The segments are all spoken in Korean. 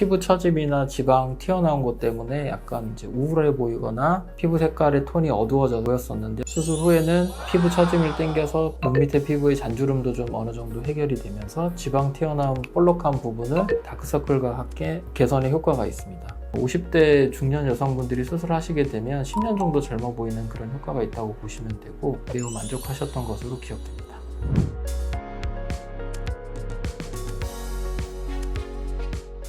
피부 처짐이나 지방 튀어나온 것 때문에 약간 이제 우울해 보이거나 피부 색깔의 톤이 어두워져 보였었는데, 수술 후에는 피부 처짐을 땡겨서 눈 밑에 피부의 잔주름도 좀 어느 정도 해결이 되면서 지방 튀어나온 볼록한 부분을 다크서클과 함께 개선에 효과가 있습니다. 50대 중년 여성분들이 수술하시게 되면 10년 정도 젊어 보이는 그런 효과가 있다고 보시면 되고, 매우 만족하셨던 것으로 기억됩니다.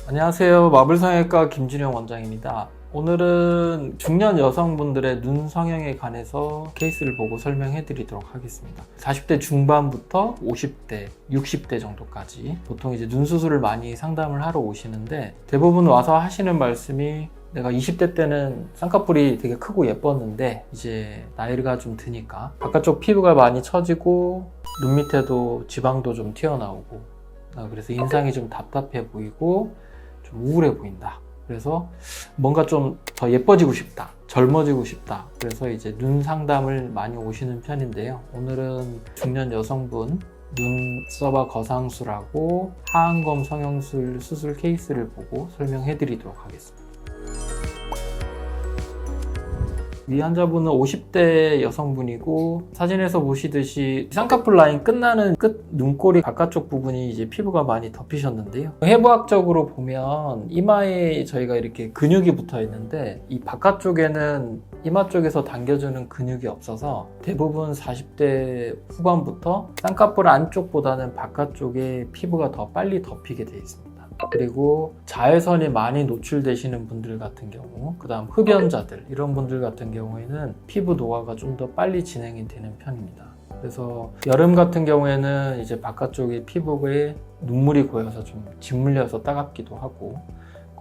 안녕하세요. 마블성형외과 김준영 원장입니다. 오늘은 중년 여성분들의 눈 성형에 관해서 케이스를 보고 설명해 드리도록 하겠습니다. 40대 중반부터 50대, 60대 정도까지 보통 이제 눈 수술을 많이 상담을 하러 오시는데, 대부분 와서 하시는 말씀이 내가 20대 때는 쌍꺼풀이 되게 크고 예뻤는데 이제 나이가 좀 드니까 바깥쪽 피부가 많이 처지고 눈 밑에도 지방도 좀 튀어나오고, 그래서 인상이 좀 답답해 보이고 좀 우울해 보인다. 그래서 뭔가 좀 더 예뻐지고 싶다, 젊어지고 싶다. 그래서 이제 눈 상담을 많이 오시는 편인데요. 오늘은 중년 여성분 눈썹 거상술하고 하안검 성형술 수술 케이스를 보고 설명해 드리도록 하겠습니다. 이 환자분은 50대 여성분이고, 사진에서 보시듯이 쌍꺼풀 라인 끝나는 끝 눈꼬리 바깥쪽 부분이 이제 피부가 많이 덮이셨는데요. 해부학적으로 보면 이마에 저희가 이렇게 근육이 붙어 있는데, 이 바깥쪽에는 이마 쪽에서 당겨주는 근육이 없어서 대부분 40대 후반부터 쌍꺼풀 안쪽보다는 바깥쪽에 피부가 더 빨리 덮이게 되어 있습니다. 그리고 자외선이 많이 노출되시는 분들 같은 경우, 그 다음 흡연자들, 이런 분들 같은 경우에는 피부 노화가 좀 더 빨리 진행이 되는 편입니다. 그래서 여름 같은 경우에는 이제 바깥쪽에 피부에 눈물이 고여서 좀 짓물려서 따갑기도 하고,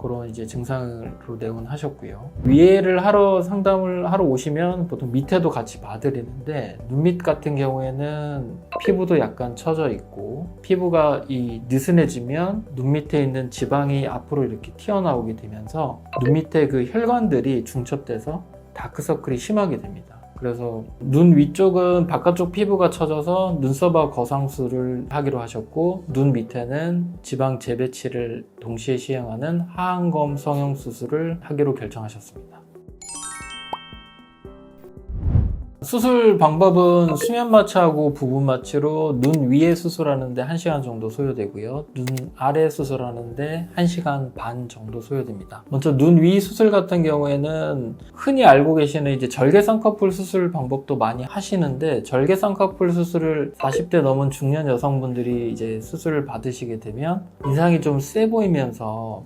그런 이제 증상으로 내원하셨고요. 위에를 하러 상담을 하러 오시면 보통 밑에도 같이 봐드리는데, 눈밑 같은 경우에는 피부도 약간 처져 있고, 피부가 느슨해지면 눈 밑에 있는 지방이 앞으로 이렇게 튀어나오게 되면서 눈 밑에 그 혈관들이 중첩돼서 다크서클이 심하게 됩니다. 그래서 눈 위쪽은 바깥쪽 피부가 처져서 눈썹 거상술을 하기로 하셨고, 눈 밑에는 지방 재배치를 동시에 시행하는 하안검 성형 수술을 하기로 결정하셨습니다. 수술 방법은 수면 마취하고 부분 마취로 눈 위에 수술하는데 1시간 정도 소요되고요. 눈 아래 수술하는데 1시간 반 정도 소요됩니다. 먼저 눈 위 수술 같은 경우에는 흔히 알고 계시는 이제 절개 쌍꺼풀 수술 방법도 많이 하시는데, 절개 쌍꺼풀 수술을 40대 넘은 중년 여성분들이 이제 수술을 받으시게 되면 인상이 좀 세 보이면서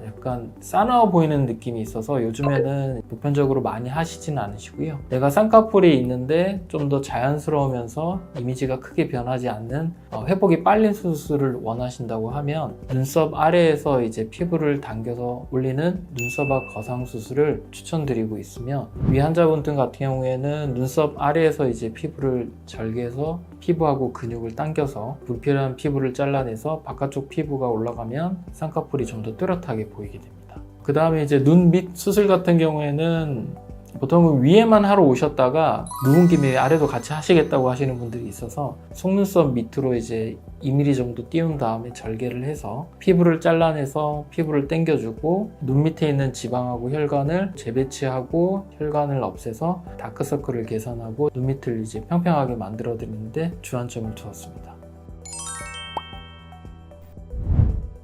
약간 싸나워 보이는 느낌이 있어서 요즘에는 보편적으로 많이 하시진 않으시고요. 내가 쌍꺼풀이 있는데 좀 더 자연스러우면서 이미지가 크게 변하지 않는 회복이 빨리 수술을 원하신다고 하면 눈썹 아래에서 이제 피부를 당겨서 올리는 눈썹 거상 수술을 추천드리고 있으며, 위 환자분들 같은 경우에는 눈썹 아래에서 이제 피부를 절개해서 피부하고 근육을 당겨서 불필요한 피부를 잘라내서 바깥쪽 피부가 올라가면 쌍꺼풀이 좀 더 뚜렷하게 보이게 됩니다. 그 다음에 이제 눈 밑 수술 같은 경우에는 보통은 위에만 하러 오셨다가 누운 김에 아래도 같이 하시겠다고 하시는 분들이 있어서 속눈썹 밑으로 이제 2mm 정도 띄운 다음에 절개를 해서 피부를 잘라내서 피부를 당겨주고, 눈 밑에 있는 지방하고 혈관을 재배치하고 혈관을 없애서 다크서클을 개선하고 눈 밑을 이제 평평하게 만들어 드리는데 주안점을 두었습니다.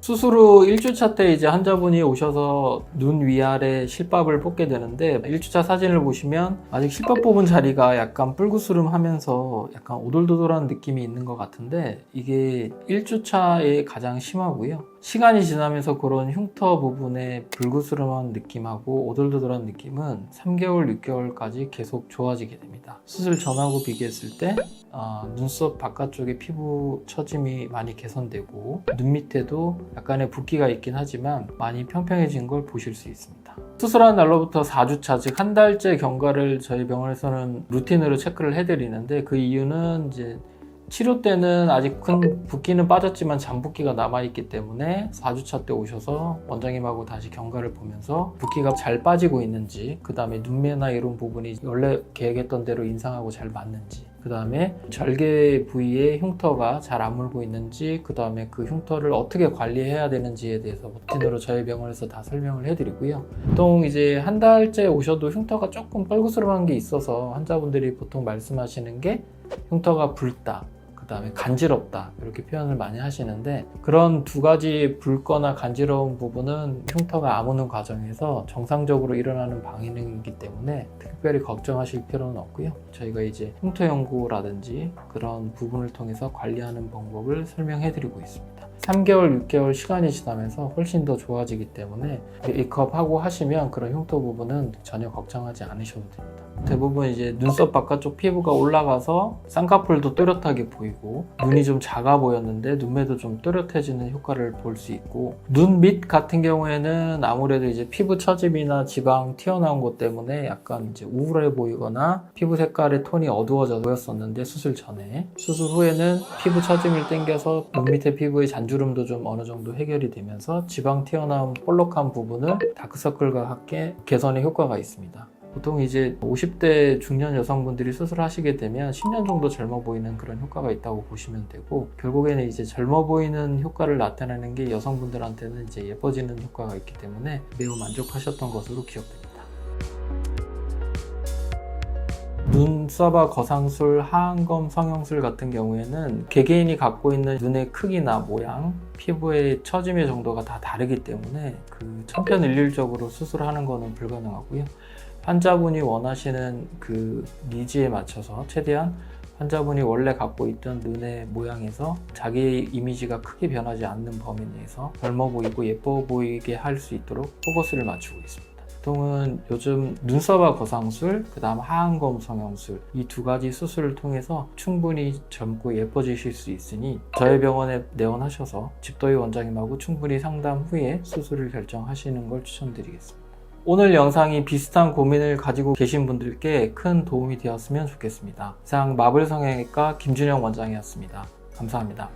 수술 후 1주차 때 이제 환자분이 오셔서 눈 위아래 실밥을 뽑게 되는데, 1주차 사진을 보시면 아직 실밥 뽑은 자리가 약간 뿔구스름하면서 약간 오돌도돌한 느낌이 있는 것 같은데, 이게 1주차에 가장 심하고요. 시간이 지나면서 그런 흉터 부분에 불구스름한 느낌하고 오돌도돌한 느낌은 3개월, 6개월까지 계속 좋아지게 됩니다. 수술 전하고 비교했을 때 눈썹 바깥쪽에 피부 처짐이 많이 개선되고, 눈 밑에도 약간의 붓기가 있긴 하지만 많이 평평해진 걸 보실 수 있습니다. 수술한 날로부터 4주차, 즉 한 달째 경과를 저희 병원에서는 루틴으로 체크를 해드리는데, 그 이유는 이제 치료 때는 아직 큰 붓기는 빠졌지만 잔붓기가 남아있기 때문에 4주차 때 오셔서 원장님하고 다시 경과를 보면서 붓기가 잘 빠지고 있는지, 그 다음에 눈매나 이런 부분이 원래 계획했던 대로 인상하고 잘 맞는지, 그 그 다음에 절개 부위에 흉터가 잘 안 물고 있는지, 그 다음에 그 흉터를 어떻게 관리해야 되는지에 대해서 루틴으로 저희 병원에서 다 설명을 해드리고요. 보통 이제 한 달째 오셔도 흉터가 조금 뻘구스름한 게 있어서 환자분들이 보통 말씀하시는 게 흉터가 붉다, 그 다음에 간지럽다, 이렇게 표현을 많이 하시는데, 그런 두 가지 붉거나 간지러운 부분은 흉터가 아무는 과정에서 정상적으로 일어나는 방해능이기 때문에 특별히 걱정하실 필요는 없고요. 저희가 이제 흉터 연구라든지 그런 부분을 통해서 관리하는 방법을 설명해 드리고 있습니다. 3개월, 6개월 시간이 지나면서 훨씬 더 좋아지기 때문에 메이크업하고 하시면 그런 흉터 부분은 전혀 걱정하지 않으셔도 됩니다. 대부분 이제 눈썹 바깥쪽 피부가 올라가서 쌍꺼풀도 또렷하게 보이고, 눈이 좀 작아 보였는데 눈매도 좀 또렷해지는 효과를 볼 수 있고, 눈 밑 같은 경우에는 아무래도 이제 피부 처짐이나 지방 튀어나온 것 때문에 약간 이제 우울해 보이거나 피부 색깔의 톤이 어두워져 보였었는데, 수술 전에, 수술 후에는 피부 처짐을 땡겨서 눈 밑에 피부의 잔주름도 좀 어느 정도 해결이 되면서 지방 튀어나온 볼록한 부분을 다크서클과 함께 개선에 효과가 있습니다. 보통 이제 50대 중년 여성분들이 수술하시게 되면 10년 정도 젊어 보이는 그런 효과가 있다고 보시면 되고, 결국에는 이제 젊어 보이는 효과를 나타내는 게 여성분들한테는 이제 예뻐지는 효과가 있기 때문에 매우 만족하셨던 것으로 기억됩니다. 눈썹화 거상술, 하안검 성형술 같은 경우에는 개개인이 갖고 있는 눈의 크기나 모양, 피부의 처짐의 정도가 다 다르기 때문에 그 천편일률적으로 수술하는 것은 불가능하고요. 환자분이 원하시는 그 니즈에 맞춰서 최대한 환자분이 원래 갖고 있던 눈의 모양에서 자기의 이미지가 크게 변하지 않는 범위 내에서 젊어 보이고 예뻐 보이게 할 수 있도록 포커스를 맞추고 있습니다. 보통은 요즘 눈썹화 거상술, 그 다음 하안검 성형술, 이 두 가지 수술을 통해서 충분히 젊고 예뻐지실 수 있으니 저희 병원에 내원하셔서 집도희 원장님하고 충분히 상담 후에 수술을 결정하시는 걸 추천드리겠습니다. 오늘 영상이 비슷한 고민을 가지고 계신 분들께 큰 도움이 되었으면 좋겠습니다. 이상 마블 성형외과 김준영 원장이었습니다. 감사합니다.